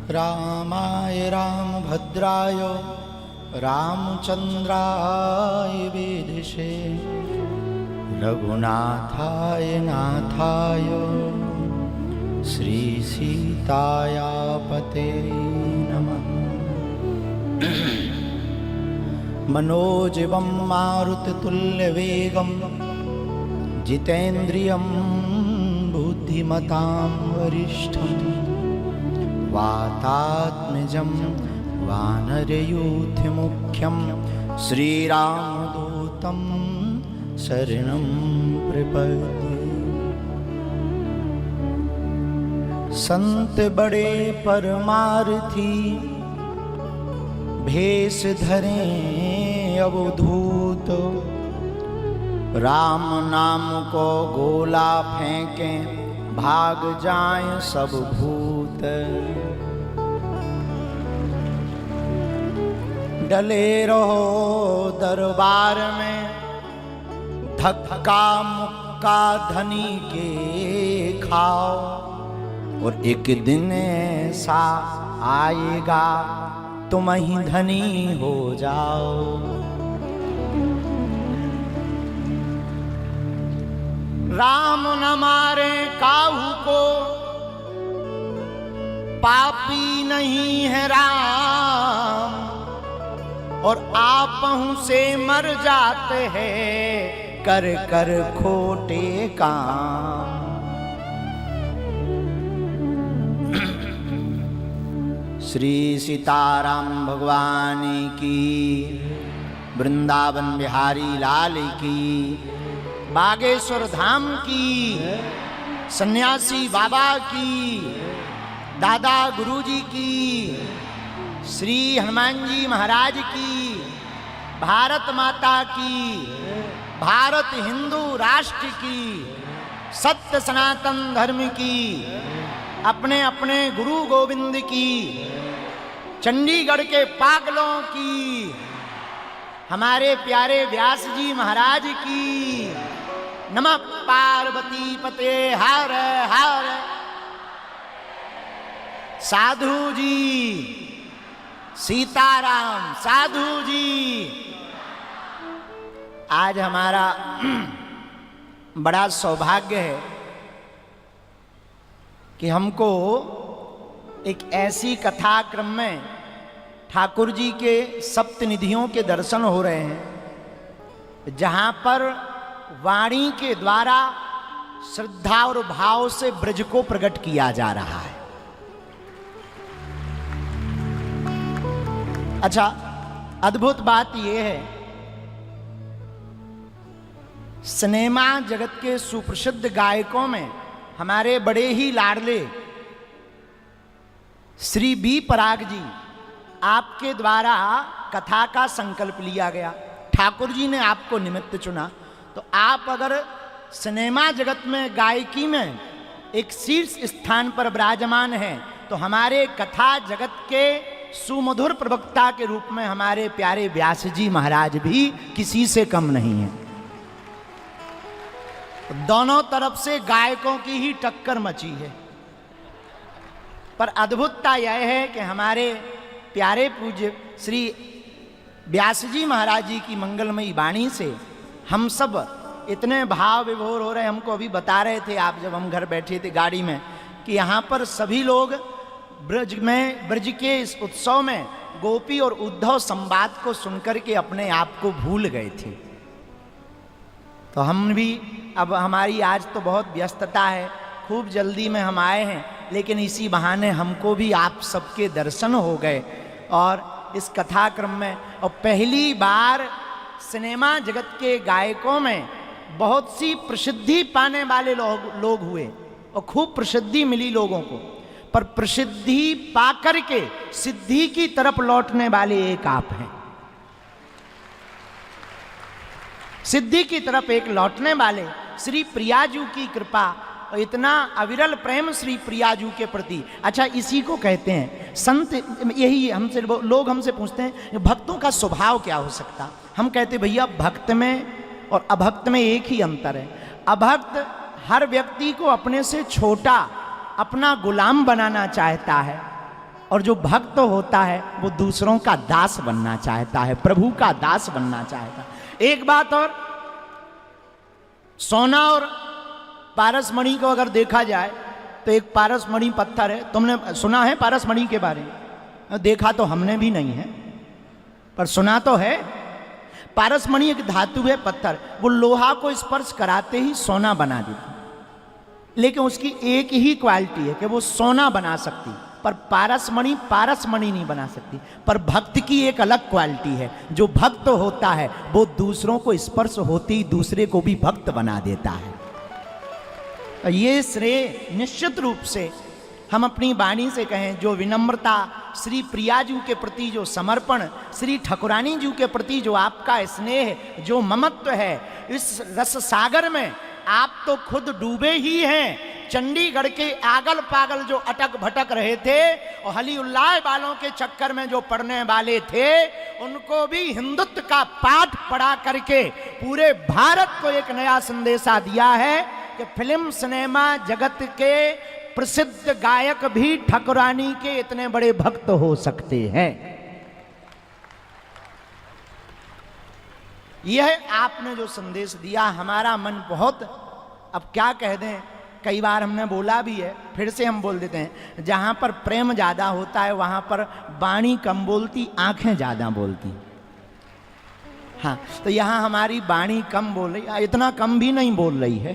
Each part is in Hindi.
रामाय रामभद्राय रामचंद्राय वेधसे रघुनाथाय नाथाय श्रीसीतायापते नमः। मनोजवं मारुततुल्यवेगं जितेन्द्रियं बुद्धिमतां वरिष्ठं वातात्मजं वानरयूथमुख्यं श्रीरामदूतं शरणं प्रपद्ये। संत बड़े परमार्थी भेष धरें अवधूत, राम नाम को गोला फेंकें भाग जाएं सब भूत। डले रहो दरबार में धक्का मुक्का धनी के खाओ, और एक दिन ऐसा आएगा तुम ही धनी हो जाओ। राम न मारे काहू को पापी नहीं है राम, और आपहु से मर जाते हैं कर कर खोटे काम। श्री सीताराम भगवान की, वृंदावन बिहारी लाल की, बागेश्वर धाम की, सन्यासी बाबा की, दादा गुरुजी की, श्री हनुमान जी महाराज की, भारत माता की, भारत हिंदू राष्ट्र की, सत्य सनातन धर्म की, अपने अपने गुरु गोविंद की, चंडीगढ़ के पागलों की, हमारे प्यारे व्यास जी महाराज की। नमः पार्वती पते हर हर। साधु जी सीताराम साधु जी, आज हमारा बड़ा सौभाग्य है कि हमको एक ऐसी कथा क्रम में ठाकुर जी के सप्तनिधियों के दर्शन हो रहे हैं, जहां पर वाणी के द्वारा श्रद्धा और भाव से ब्रज को प्रकट किया जा रहा है। अच्छा, अद्भुत बात यह है, सिनेमा जगत के सुप्रसिद्ध गायकों में हमारे बड़े ही लाडले श्री बी पराग जी, आपके द्वारा कथा का संकल्प लिया गया। ठाकुर जी ने आपको निमित्त चुना, तो आप अगर सिनेमा जगत में गायकी में एक शीर्ष स्थान पर विराजमान हैं, तो हमारे कथा जगत के सुमधुर प्रवक्ता के रूप में हमारे प्यारे व्यास जी महाराज भी किसी से कम नहीं हैं। दोनों तरफ से गायकों की ही टक्कर मची है। पर अद्भुतता यह है कि हमारे प्यारे पूज्य श्री व्यास जी महाराज जी की मंगलमयी वाणी से हम सब इतने भाव विभोर हो रहे। हमको अभी बता रहे थे आप, जब हम घर बैठे थे गाड़ी में, कि यहाँ पर सभी लोग ब्रज के इस उत्सव में गोपी और उद्धव संवाद को सुनकर के अपने आप को भूल गए थे। तो हम भी, अब हमारी आज तो बहुत व्यस्तता है, खूब जल्दी में हम आए हैं, लेकिन इसी बहाने हमको भी आप सबके दर्शन हो गए। और इस कथाक्रम में, और पहली बार सिनेमा जगत के गायकों में बहुत सी प्रसिद्धि पाने वाले लोग हुए, और खूब प्रसिद्धि मिली लोगों को, पर प्रसिद्धि पाकर के सिद्धि की तरफ लौटने वाले एक आप हैं। सिद्धि की तरफ एक लौटने वाले श्री प्रियाजू की कृपा, और इतना अविरल प्रेम श्री प्रियाजू के प्रति। अच्छा, इसी को कहते हैं संत। यही हमसे लोग हमसे पूछते हैं भक्तों का स्वभाव क्या हो सकता। हम कहते भैया, भक्त में और अभक्त में एक ही अंतर है। अभक्त हर व्यक्ति को अपने से छोटा अपना गुलाम बनाना चाहता है, और जो भक्त होता है वो दूसरों का दास बनना चाहता है, प्रभु का दास बनना चाहता है। एक बात और, सोना और पारसमणि को अगर देखा जाए तो एक पारसमणि पत्थर है, तुमने सुना है पारसमणि के बारे में? देखा तो हमने भी नहीं है, पर सुना तो है। पारसमणि एक धातु है, पत्थर, वो लोहा को स्पर्श कराते ही सोना बना देती, लेकिन उसकी एक ही क्वालिटी है कि वो सोना बना सकती, पर पारसमणि पारसमणि नहीं बना सकती। पर भक्त की एक अलग क्वालिटी है, जो भक्त होता है वो दूसरों को स्पर्श होते ही दूसरे को भी भक्त बना देता है। ये श्रेय निश्चित रूप से हम अपनी वाणी से कहें, जो विनम्रता, श्री प्रिया जी के प्रति जो समर्पण, श्री ठाकुरानी जी के प्रति जो आपका स्नेह, जो ममत्व है, इस रस सागर में आप तो खुद डूबे ही हैं। चंडीगढ़ के आगल पागल जो अटक भटक रहे थे और हली उल्लाह वालों के चक्कर में जो पढ़ने वाले थे, उनको भी हिंदुत्व का पाठ पढ़ा करके पूरे भारत को एक नया संदेशा दिया है कि फिल्म सिनेमा जगत के प्रसिद्ध गायक भी ठाकुरानी के इतने बड़े भक्त हो सकते हैं। यह आपने जो संदेश दिया, हमारा मन बहुत, अब क्या कह दें, कई बार हमने बोला भी है, फिर से हम बोल देते हैं, जहां पर प्रेम ज्यादा होता है वहां पर वाणी कम बोलती, आंखें ज्यादा बोलती। हाँ, तो यहां हमारी वाणी कम बोल रही, इतना कम भी नहीं बोल रही है,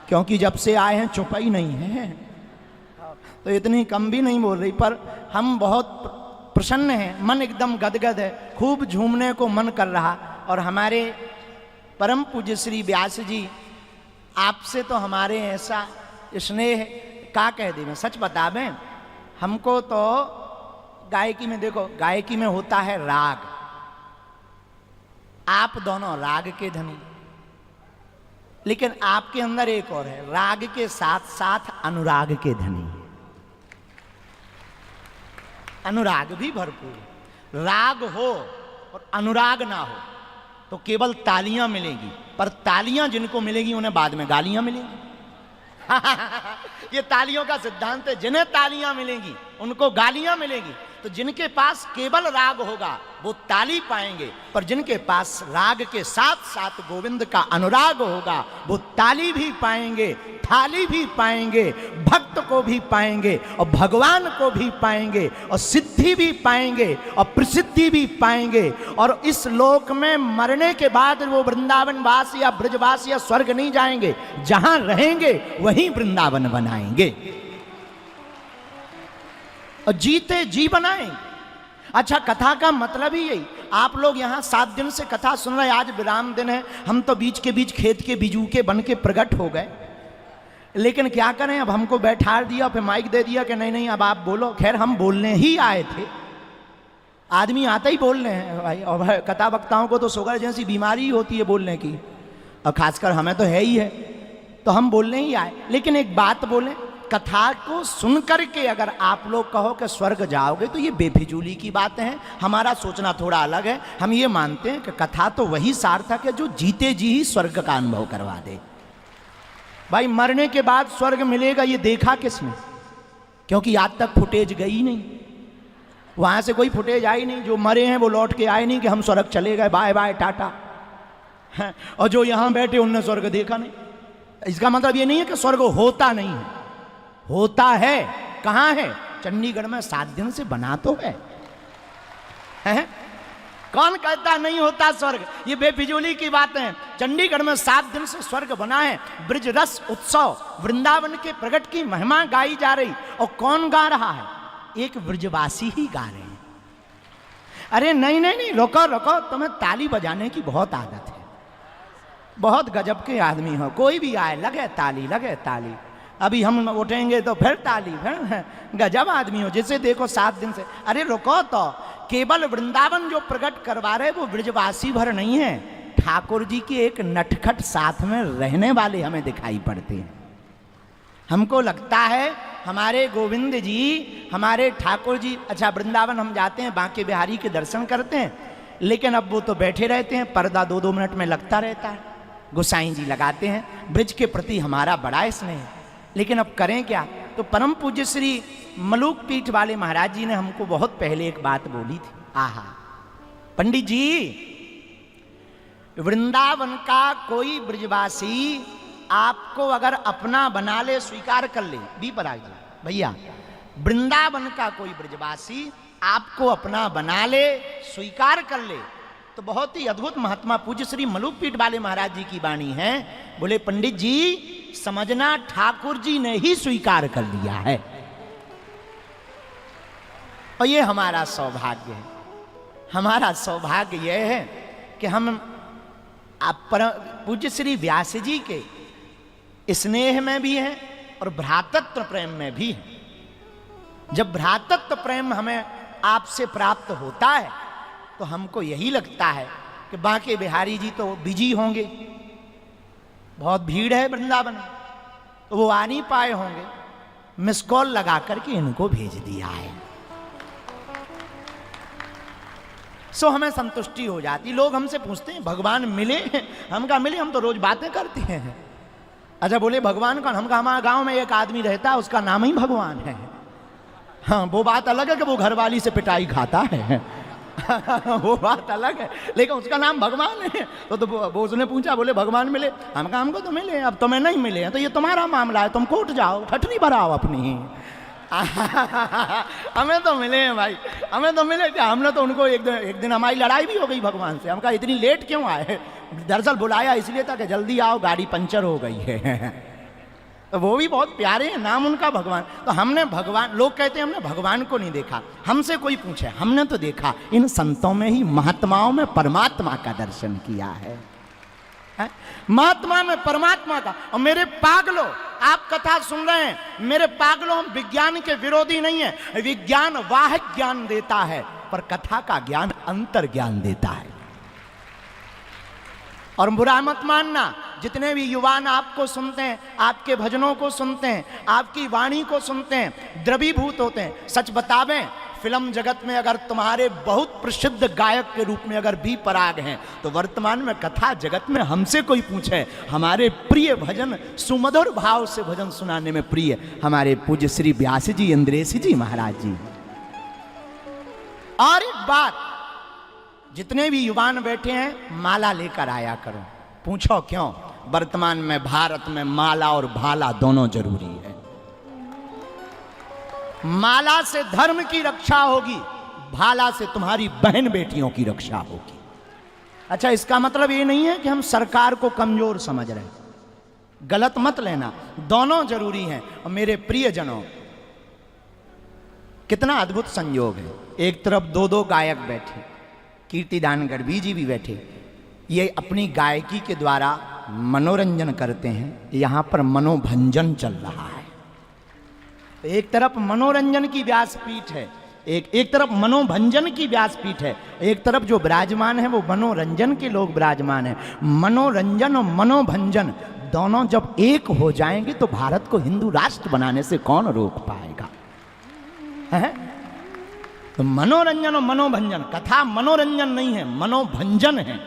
क्योंकि जब से आए हैं चुप ही नहीं है, तो इतनी कम भी नहीं बोल रही, पर हम बहुत प्रसन्न हैं, मन एकदम गदगद है, खूब झूमने को मन कर रहा। और हमारे परम पूज्य श्री व्यास जी, आपसे तो हमारे ऐसा स्नेह का कह दे, मैं सच बता दें, हमको तो गायकी में, देखो गायकी में होता है राग, आप दोनों राग के धनी, लेकिन आपके अंदर एक और है, राग के साथ साथ अनुराग के धनी, अनुराग भी भरपूर। राग हो और अनुराग ना हो तो केवल तालियां मिलेगी, पर तालियां जिनको मिलेगी उन्हें बाद में गालियां मिलेंगी। ये तालियों का सिद्धांत है, जिन्हें तालियां मिलेंगी उनको गालियां मिलेंगी। तो जिनके पास केवल राग होगा वो ताली पाएंगे, पर जिनके पास राग के साथ साथ गोविंद का अनुराग होगा वो ताली भी पाएंगे, थाली भी पाएंगे, भक्त को भी पाएंगे और भगवान को भी पाएंगे और सिद्धि भी पाएंगे और प्रसिद्धि भी पाएंगे। और इस लोक में मरने के बाद वो वृंदावन वास या ब्रजवास या स्वर्ग नहीं जाएंगे, जहां रहेंगे वहीं वृंदावन बनाएंगे और जीते जी बनाएंगे। अच्छा, कथा का मतलब ही यही, आप लोग यहाँ 7 दिन से कथा सुन रहे हैं, आज विराम दिन है, हम तो बीच के बीच खेत के बीजू के बन के प्रकट हो गए, लेकिन क्या करें, अब हमको बैठा दिया, फिर माइक दे दिया कि नहीं नहीं अब आप बोलो। खैर हम बोलने ही आए थे, आदमी आता ही बोलने हैं भाई, और कथा वक्ताओं को तो शुगर जैसी बीमारी होती है बोलने की, और खासकर हमें तो है ही है, तो हम बोलने ही आए। लेकिन एक बात बोलें, कथा को सुन करके अगर आप लोग कहो कि स्वर्ग जाओगे तो ये बेफिजूली की बातें हैं, हमारा सोचना थोड़ा अलग है। हम ये मानते हैं कि कथा तो वही सार्थक है जो जीते जी ही स्वर्ग का अनुभव करवा दे। भाई मरने के बाद स्वर्ग मिलेगा ये देखा किसने? क्योंकि आज तक फुटेज गई नहीं, वहां से कोई फुटेज आई नहीं, जो मरे हैं वो लौट के आए नहीं कि हम स्वर्ग चले गए, बाय बाय टाटा, और जो यहां बैठे उनने स्वर्ग देखा नहीं। इसका मतलब ये नहीं है कि स्वर्ग होता नहीं है, होता है। कहां है? चंडीगढ़ में 7 दिन से बना तो है? कौन कहता नहीं होता स्वर्ग? ये बेफिजूली की बात है। चंडीगढ़ में 7 दिन से स्वर्ग बना है। ब्रज रस उत्सव, वृंदावन के प्रगट की महिमा गाई जा रही, और कौन गा रहा है? एक ब्रजवासी ही गा रहे हैं। अरे नहीं नहीं नहीं, रुको रुको, तुम्हें ताली बजाने की बहुत आदत है, बहुत गजब के आदमी हो, कोई भी आए लगे ताली, लगे ताली। अभी हम उठेंगे तो फिर ताली, फिर गजब आदमी हो, जिसे देखो 7 दिन से। अरे रुको, तो केवल वृंदावन जो प्रकट करवा रहे वो ब्रजवासी भर नहीं है, ठाकुर जी के एक नटखट साथ में रहने वाले हमें दिखाई पड़ते हैं। हमको लगता है हमारे गोविंद जी, हमारे ठाकुर जी, अच्छा वृंदावन हम जाते हैं, बांके बिहारी के दर्शन करते हैं, लेकिन अब वो तो बैठे रहते हैं, पर्दा 2-2 मिनट में लगता रहता है, गोसाई जी लगाते हैं। ब्रज के प्रति हमारा बड़ा स्नेह है, लेकिन अब करें क्या? तो परम पूज्य श्री मलूक पीठ वाले महाराज जी ने हमको बहुत पहले एक बात बोली थी। आहा, पंडित जी, वृंदावन का कोई ब्रजवासी आपको अगर अपना बना ले, स्वीकार कर ले, बी पराग जी भैया, वृंदावन का कोई ब्रजवासी आपको अपना बना ले, स्वीकार कर ले, तो बहुत ही अद्भुत महात्मा पूज्य श्री मलूक पीठ वाले महाराज जी की वाणी है। बोले पंडित जी, समझना ठाकुर जी ने ही स्वीकार कर लिया है, और ये हमारा सौभाग्य है। हमारा सौभाग्य यह है कि हम पूज्य श्री व्यास जी के स्नेह में भी हैं और भ्रातृत्व प्रेम में भी हैं। जब भ्रातृत्व प्रेम हमें आपसे प्राप्त होता है तो हमको यही लगता है कि बांके बिहारी जी तो बिजी होंगे, बहुत भीड़ है वृंदावन, तो वो आ नहीं पाए होंगे, मिस कॉल लगा करके इनको भेज दिया है। सो हमें संतुष्टि हो जाती। लोग हमसे पूछते हैं भगवान मिले? हम कहा मिले, हम तो रोज बातें करते हैं। अच्छा, बोले भगवान कौन? हम कहा हमारे गांव में एक आदमी रहता है, उसका नाम ही भगवान है। हाँ, वो बात अलग है कि वो घरवाली से पिटाई खाता है वो बात अलग है, लेकिन उसका नाम भगवान है। तो वो उसने पूछा, बोले भगवान मिले? हम कहा हमको तो मिले, अब तुम्हें नहीं मिले हैं तो ये तुम्हारा मामला है, तुम कोर्ट जाओ, ठटनी भराओ अपनी हमें तो मिले हैं भाई, हमें तो मिले। क्या हमने तो उनको एक दिन हमारी लड़ाई भी हो गई भगवान से। हम कहा इतनी लेट क्यों आए? दरअसल बुलाया इसलिए था कि जल्दी आओ, गाड़ी पंचर हो गई है तो वो भी बहुत प्यारे हैं, नाम उनका भगवान। तो हमने भगवान, लोग कहते हैं हमने भगवान को नहीं देखा। हमसे कोई पूछे, हमने तो देखा, इन संतों में ही, महात्माओं में परमात्मा का दर्शन किया है, महात्मा में परमात्मा का। और मेरे पागलों, आप कथा सुन रहे हैं, मेरे पागलों, हम विज्ञान के विरोधी नहीं है। विज्ञान वाहिक ज्ञान देता है, पर कथा का ज्ञान अंतर ज्ञान देता है। और बुरा मत मानना, जितने भी युवान आपको सुनते हैं, आपके भजनों को सुनते हैं, आपकी वाणी को सुनते हैं, द्रवीभूत होते हैं। सच बतावें, फिल्म जगत में अगर तुम्हारे बहुत प्रसिद्ध गायक के रूप में अगर बी पराग हैं, तो वर्तमान में कथा जगत में हमसे कोई पूछे, हमारे प्रिय भजन, सुमधुर भाव से भजन सुनाने में प्रिय हमारे पूज्य श्री व्यास जी, इंद्रेश जी महाराज जी। और एक बात, जितने भी युवान बैठे हैं, माला लेकर आया करो। पूछो क्यों? वर्तमान में भारत में माला और भाला दोनों जरूरी है। माला से धर्म की रक्षा होगी, भाला से तुम्हारी बहन बेटियों की रक्षा होगी। अच्छा, इसका मतलब ये नहीं है कि हम सरकार को कमजोर समझ रहे हैं, गलत मत लेना, दोनों जरूरी हैं। और मेरे प्रियजनों, कितना अद्भुत संयोग है, एक तरफ दो दो गायक बैठे, कीर्तिदान गढ़वी जी भी बैठे, ये अपनी गायकी के द्वारा मनोरंजन करते हैं। यहाँ पर मनोभंजन चल रहा है। एक तरफ मनोरंजन की व्यासपीठ है, एक तरफ मनोभंजन की व्यासपीठ है, एक तरफ जो विराजमान है वो मनोरंजन के लोग विराजमान हैं। मनोरंजन और मनोभंजन दोनों जब एक हो जाएंगे तो भारत को हिंदू राष्ट्र बनाने से कौन रोक पाएगा? है? तो मनोरंजन और मनोभंजन, कथा मनोरंजन नहीं है, मनोभंजन है।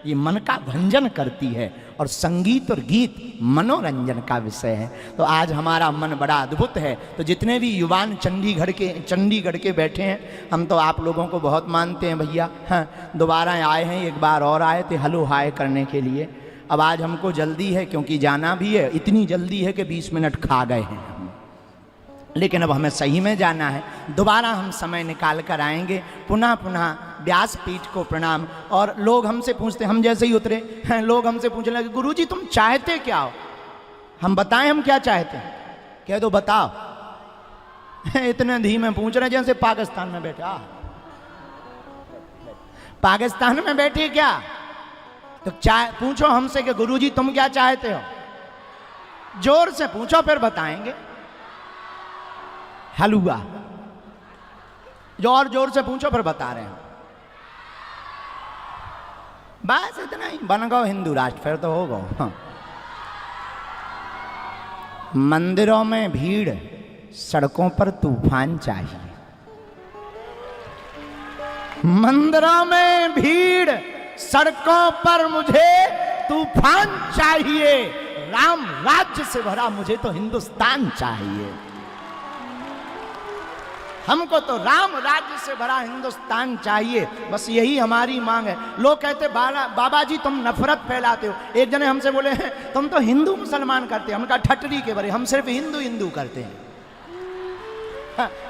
ये मन का भंजन करती है, और संगीत और गीत मनोरंजन का विषय है। तो आज हमारा मन बड़ा अद्भुत है। तो जितने भी युवान चंडीगढ़ के बैठे हैं, हम तो आप लोगों को बहुत मानते हैं भैया। हाँ, दोबारा आए हैं, एक बार और आए थे हलो हाय करने के लिए। अब आज हमको जल्दी है क्योंकि जाना भी है, इतनी जल्दी है कि 20 मिनट खा गए हैं हम, लेकिन अब हमें सही में जाना है। दोबारा हम समय निकाल कर आएंगे। पुनः पुनः व्यासपीठ को प्रणाम। और लोग हमसे पूछते, हम जैसे ही उतरे हैं, लोग हमसे पूछने लगे, गुरुजी तुम चाहते क्या हो? हम बताएं हम क्या चाहते हैं? कह दो बताओ। इतने धीमे पूछ रहे जैसे पाकिस्तान में बैठे। पाकिस्तान में बैठे क्या? तो पूछो हमसे कि गुरुजी तुम क्या चाहते हो? जोर से पूछो, फिर बताएंगे। हलवा, जोर जोर से पूछो, फिर बता रहे हैं। बस इतना ही, बन गो हिंदू राष्ट्र, फिर तो हो गो। हाँ। मंदिरों में भीड़, सड़कों पर तूफान चाहिए। मंदिरों में भीड़, सड़कों पर मुझे तूफान चाहिए। राम राज्य से भरा मुझे तो हिंदुस्तान चाहिए। हमको तो राम राज्य से भरा हिंदुस्तान चाहिए, बस यही हमारी मांग है। लोग कहते बाबा जी तुम नफरत फैलाते हो। एक जने हमसे बोले हैं तुम तो हिंदू मुसलमान करते हैं। हमका ठटरी के बरे, हम सिर्फ हिंदू हिंदू करते हैं।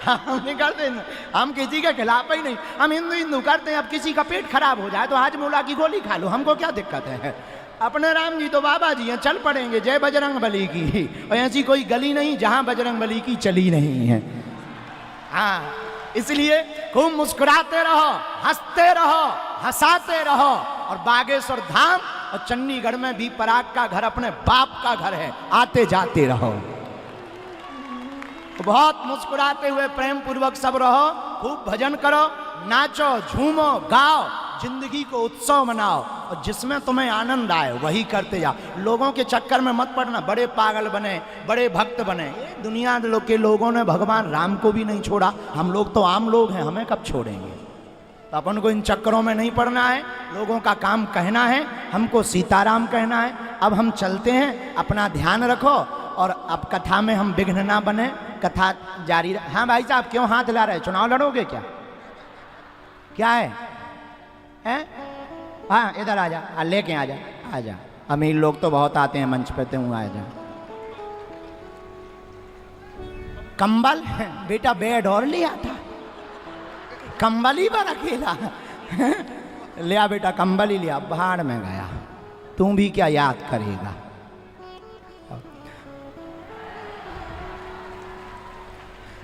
हम नहीं करते, हम किसी के खिलाफ ही नहीं, हम हिंदू हिंदू करते हैं। अब किसी का पेट खराब हो जाए तो हाजमोला की गोली खा लो, हमको क्या दिक्कत है। अपने राम जी तो बाबा जी हैं, चल पड़ेंगे जय बजरंग बली की। और ऐसी कोई गली नहीं जहां बजरंग बली की चली नहीं है। हाँ, इसलिए खूब मुस्कुराते रहो, हंसते रहो, हंसाते रहो। और बागेश्वर धाम और चंडीगढ़ में भी पराग का घर अपने बाप का घर है, आते जाते रहो। बहुत मुस्कुराते हुए प्रेम पूर्वक सब रहो, खूब भजन करो, नाचो, झूमो, गाओ, जिंदगी को उत्सव मनाओ। और जिसमें तुम्हें आनंद आए वही करते जाओ। लोगों के चक्कर में मत पड़ना, बड़े पागल बने, बड़े भक्त बने। दुनिया के लोगों ने भगवान राम को भी नहीं छोड़ा, हम लोग तो आम लोग हैं, हमें कब छोड़ेंगे। तो अपन को इन चक्करों में नहीं पड़ना है। लोगों का काम कहना है, हमको सीताराम कहना है। अब हम चलते हैं, अपना ध्यान रखो। और अब कथा में हम विघ्न ना बने, कथा जारी। हाँ भाई साहब, क्यों हाथ ला रहे, चुनाव लड़ोगे क्या? क्या है? हाँ इधर आ जा, लेके आ जा, आ जा। अमीर लोग तो बहुत आते हैं मंच पे, तू आ जा। कंबल बेटा बेड और लिया था, कंबल ही पर अकेला लिया बेटा, कंबल ही लिया, भाड़ में गया। तू भी क्या याद करेगा।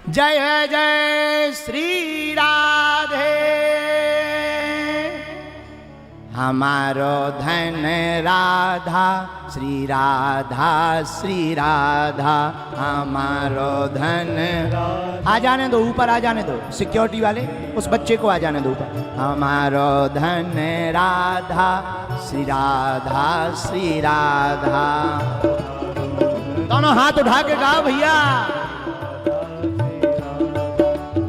जय जय श्री राधे, हमारो धन राधा, श्री राधा श्री राधा, हमारो धन। आ जाने दो, ऊपर आ जाने दो, सिक्योरिटी वाले उस बच्चे को आ जाने दो ऊपर। हमारो धन राधा, श्री राधा श्री राधा। दोनों हाथ उठा के गाओ भैया।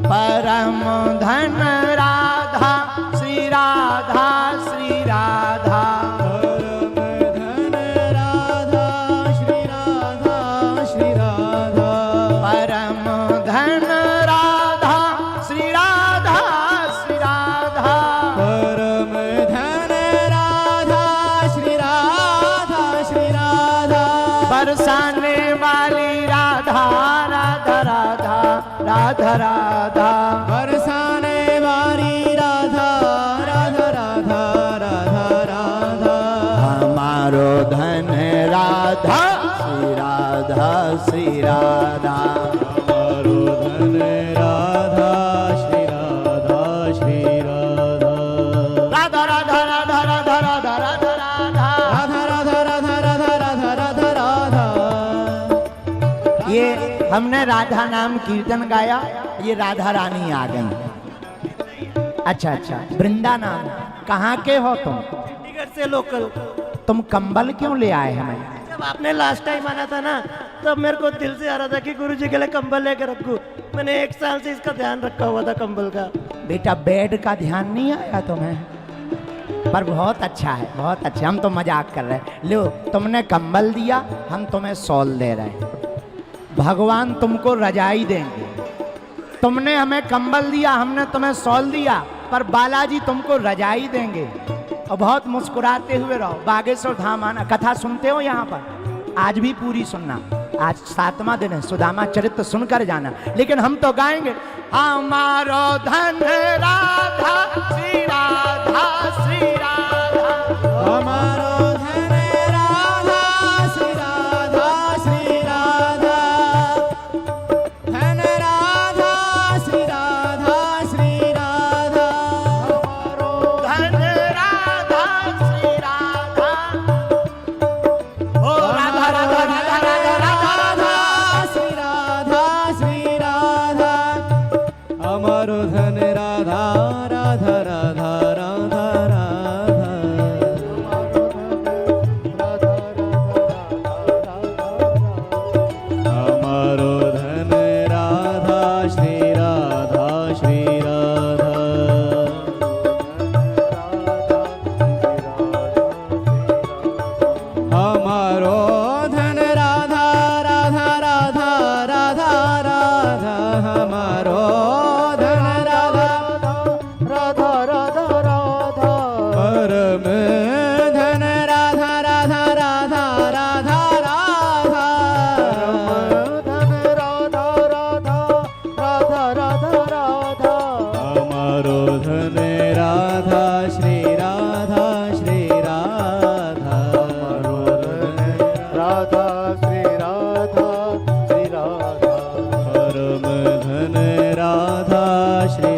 परम धन राधा, श्री राधा श्री राधा। परम धन राधा, श्री राधा श्री राधा। परम धन राधा, श्री राधा श्री राधा। परम धन राधा, श्री राधा श्री राधा। बरसाने वाली राधा, राधा राधा, राधा राधा। बरसाने वाली राधा, राधा राधा, राधा राधा। हमारो धन राधा, श्री राधा श्री राधा। हमारो धन राधा, श्री राधा श्री राधा। राधा राधा राधा राधा राधा राधा राधा। राधा राधा राधा राधा राधा राधा राधा। ये हमने राधा नाम कीर्तन गाया, ये राधा रानी आ गई। अच्छा अच्छा, वृंदा नाम। कहाँ के हो तुम? चंडीगढ़ से लोकल। तुम कंबल क्यों ले आए हमें? जब आपने लास्ट टाइम आना था ना, तब मेरे को दिल से आ रहा था कि गुरुजी के लिए कंबल लेकर रखूं। मैंने 1 साल से इसका ध्यान रखा हुआ था, कंबल का। बेटा बेड का ध्यान नहीं आया तुम्हें? पर बहुत अच्छा है, बहुत अच्छा। हम तो मजाक कर रहे हैं। लो, तुमने कंबल दिया, हम तुम्हें शॉल दे रहे हैं। भगवान तुमको रजाई देंगे। तुमने हमें कंबल दिया, हमने तुम्हें शॉल दिया, पर बालाजी तुमको रजाई देंगे। और बहुत मुस्कुराते हुए रहो। बागेश्वर धाम आना, कथा सुनते हो यहाँ पर? आज भी पूरी सुनना। आज 7वां दिन है, सुदामा चरित्र सुनकर जाना। लेकिन हम तो गाएंगे, हमारो धन राधा, श्री राधा श्री राधा। हमारो धन राधा, श्री राधा श्री राधा। धन राधा, श्री राधा श्री राधा। हमारो धन राधा, श्री राधा। ओ राधा राधा राधा राधा राधा, श्री राधा श्री राधा। हमारो धन राधा, राधा राधा राधा राधा। हमारो धन राधा, श्री राधा श्री राधा। हमारो धन राधा, राधा राधा राधा राधा। हमारो राधा राधा हमारो धन राधा श्री राधा श्री राधा हमारो धन राधा श्री राधा श्री राधा परम धन राधा श्री